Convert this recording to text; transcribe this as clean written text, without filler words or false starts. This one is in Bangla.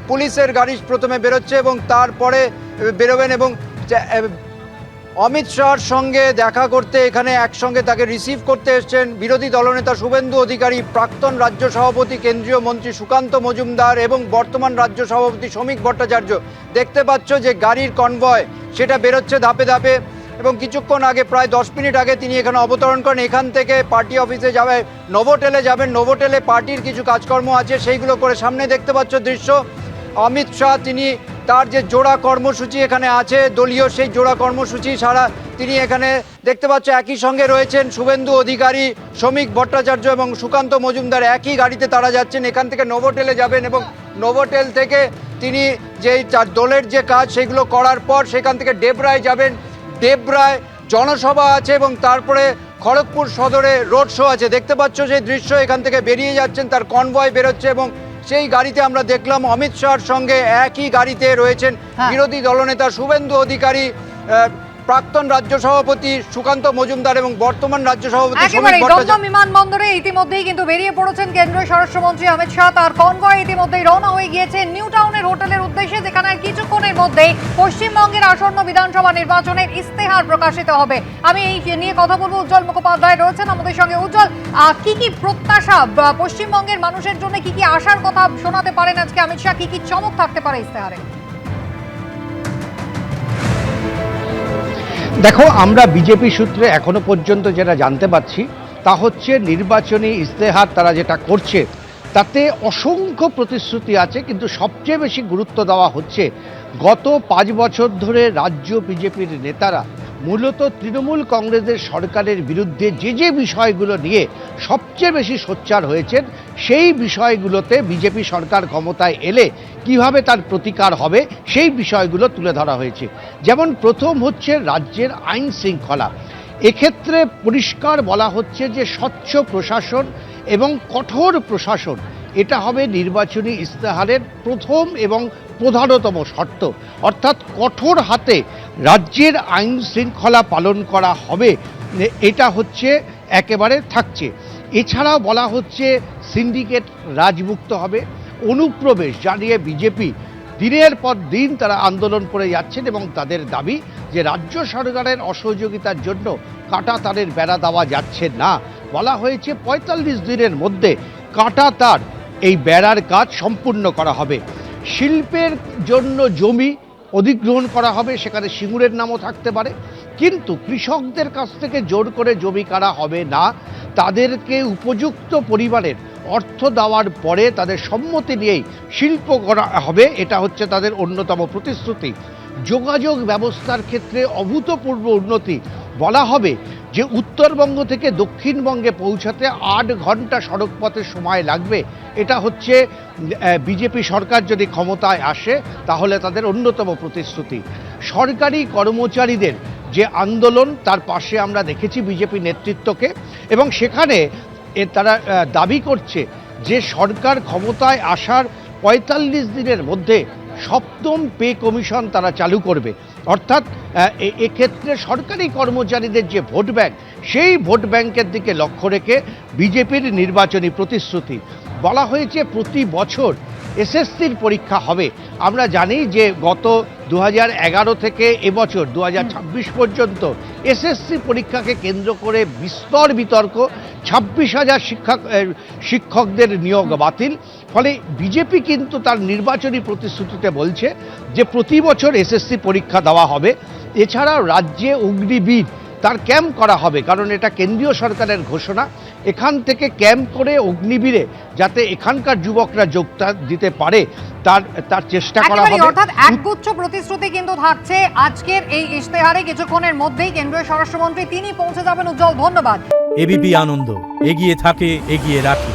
পুলিশের গাড়ি প্রথমে বেরোচ্ছে এবং তারপরে বেরোবেন এবং অমিত শাহর সঙ্গে দেখা করতে এখানে একসঙ্গে তাকে রিসিভ করতে এসছেন বিরোধী দলনেতা শুভেন্দু অধিকারী, প্রাক্তন রাজ্য সভাপতি কেন্দ্রীয় মন্ত্রী সুকান্ত মজুমদার এবং বর্তমান রাজ্য সভাপতি শ্রমিক ভট্টাচার্য। দেখতে পাচ্ছ যে গাড়ির কনভয় সেটা বেরোচ্ছে ধাপে ধাপে এবং কিছুক্ষণ আগে প্রায় 10 মিনিট আগে তিনি এখানে অবতরণ করেন। এখান থেকে পার্টি অফিসে যাবে, নোভোটেলে যাবেন। নোভোটেলে পার্টির কিছু কাজকর্ম আছে সেইগুলো করে সামনে দেখতে পাচ্ছ দৃশ্য। অমিত শাহ তিনি তার যে জোড়া কর্মসূচি এখানে আছে দলীয়, সেই জোড়া কর্মসূচি ছাড়া তিনি এখানে দেখতে পাচ্ছ একই সঙ্গে রয়েছেন শুভেন্দু অধিকারী, শ্রমিক ভট্টাচার্য এবং সুকান্ত মজুমদার। একই গাড়িতে তারা যাচ্ছেন, এখান থেকে নোভোটেলে যাবেন এবং নোভোটেল থেকে তিনি যেই দলের যে কাজ সেগুলো করার পর সেখান থেকে ডেবরায় যাবেন। ডেবরায় জনসভা আছে এবং তারপরে খড়গপুর সদরে রোড শো আছে। দেখতে পাচ্ছ সেই দৃশ্য, এখান থেকে বেরিয়ে যাচ্ছেন, তার কনভয় বেরোচ্ছে এবং সেই গাড়িতে আমরা দেখলাম অমিত শাহর সঙ্গে একই গাড়িতে রয়েছেন বিরোধী দলনেতা শুভেন্দু অধিকারী, প্রাক্তন রাজ্য সভাপতি সুকান্ত মজুমদার এবং বর্তমান রাজ্য সভাপতি শ্রমিক ভট্টাচার্য। বিমানবন্দরে ইতিমধ্যেই কিন্তু বেরিয়ে পড়েছেন কেন্দ্রীয় স্বরাষ্ট্রমন্ত্রী অমিত শাহ। তার কনভয় ইতিমধ্যেই রওনা হয়ে গিয়েছে নিউ টাউনের হোটেলের উদ্দেশ্যে, যেখানে কিছুক্ষণের মধ্যেই পশ্চিমবঙ্গের আসন্ন বিধানসভা নির্বাচনের ইস্তেহার প্রকাশিত হবে। আমি এই নিয়ে কথা বলবো, উজ্জ্বল মুখোপাধ্যায় রয়েছেন আমাদের সঙ্গে। উজ্জ্বল, কি কি প্রত্যাশা পশ্চিমবঙ্গের মানুষের জন্য, কি কি আশার কথা শোনাতে পারেন আজকে অমিত শাহ? কি কি চমক থাকতে পারে ইস্তেহারে? দেখো, আমরা বিজেপি সূত্রে এখনো পর্যন্ত যেটা জানতে পারছি তা হচ্ছে নির্বাচনী ইস্তেহার তারা যেটা করছে তাতে অসংখ্য প্রতিশ্রুতি আছে, কিন্তু সবচেয়ে বেশি গুরুত্ব দেওয়া হচ্ছে গত 5 বছর ধরে রাজ্য বিজেপির নেতারা মূলত তৃণমূল কংগ্রেসের সরকারের বিরুদ্ধে যে বিষয়গুলো নিয়ে সবচেয়ে বেশি সোচ্চার হয়েছেন সেই বিষয়গুলোতে বিজেপি সরকার ক্ষমতায় এলে কিভাবে তার প্রতিকার হবে সেই বিষয়গুলো তুলে ধরা হয়েছে। যেমন প্রথম হচ্ছে রাজ্যের আইন শৃঙ্খলা। এক্ষেত্রে পরিষ্কার বলা হচ্ছে যে স্বচ্ছ প্রশাসন এবং কঠোর প্রশাসন এটা হবে নির্বাচনী ইস্তেহারের প্রথম এবং প্রধানতম শর্ত। অর্থাৎ কঠোর হাতে রাজ্যের আইন শৃঙ্খলা পালন করা হবে, এটা হচ্ছে একেবারে থাকছে। এছাড়াও বলা হচ্ছে সিন্ডিকেট রাজমুক্ত হবে। অনুপ্রবেশ জানিয়ে বিজেপি দিনের পর দিন তারা আন্দোলন করে যাচ্ছেন এবং তাদের দাবি যে রাজ্য সরকারের অসহযোগিতার জন্য কাঁটাতারের বেড়া দেওয়া যাচ্ছে না। বলা হয়েছে 45 দিনের মধ্যে কাঁটাতার এই বেড়ার কাজ সম্পূর্ণ করা হবে। শিল্পের জন্য জমি অধিগ্রহণ করা হবে, সেখানে সিঙ্গুরের নামও থাকতে পারে, কিন্তু কৃষকদের কাছ থেকে জোর করে জমি কাটা হবে না। তাদেরকে উপযুক্ত পরিমাণের অর্থ দেওয়ার পরে তাদের সম্মতি নিয়েই শিল্প করা হবে, এটা হচ্ছে তাদের অন্যতম প্রতিশ্রুতি। যোগাযোগ ব্যবস্থার ক্ষেত্রে অভূতপূর্ব উন্নতি। বলা হবে যে উত্তরবঙ্গ থেকে দক্ষিণবঙ্গে পৌঁছাতে 8 ঘন্টা সড়কপথের সময় লাগবে। এটা হচ্ছে বিজেপি সরকার যদি ক্ষমতায় আসে তাহলে তাদের অন্যতম প্রতিশ্রুতি। সরকারি কর্মচারীদের যে আন্দোলন তার পাশে আমরা দেখেছি বিজেপি নেতৃত্বকে, এবং সেখানে তারা দাবি করছে যে সরকার ক্ষমতায় আসার 45 দিনের মধ্যে 7ম পে কমিশন তারা চালু করবে। অর্থাৎ এক্ষেত্রে সরকারি কর্মচারীদের যে ভোট ব্যাংক, সেই ভোট ব্যাংকের দিকে লক্ষ্য রেখে বিজেপির নির্বাচনী প্রতিশ্রুতি। বলা হয়েছে প্রতি বছর এসএসসির পরীক্ষা হবে। আমরা জানি যে গত 2011 থেকে এবছর 2026 পর্যন্ত এসএসসি পরীক্ষাকে কেন্দ্র করে বিস্তর বিতর্ক। 26,000 শিক্ষকদের নিয়োগ বাতিল। ফলে বিজেপি কিন্তু তার নির্বাচনী প্রতিশ্রুতিতে বলছে যে প্রতি বছর এসএসসি পরীক্ষা দেওয়া হবে। এছাড়াও রাজ্যে অগ্নিবীর তার ক্যাম্প করা হবে, কারণ এটা কেন্দ্রীয় সরকারের ঘোষণা। এখান থেকে ক্যাম্প করে অগ্নিবীরে যাতে এখানকার যুবকরা যোগদান দিতে পারে তার চেষ্টা করা হবে। অর্থাৎ একগুচ্ছ প্রতিশ্রুতি কিন্তু থাকছে আজকের এই ইশতেহারে। কিছুক্ষণের মধ্যেই কেন্দ্রীয় স্বরাষ্ট্রমন্ত্রী তিনি পৌঁছে যাবেন। উজ্জ্বল, ধন্যবাদ। এবিপি আনন্দ, এগিয়ে থাকে, এগিয়ে রাখে।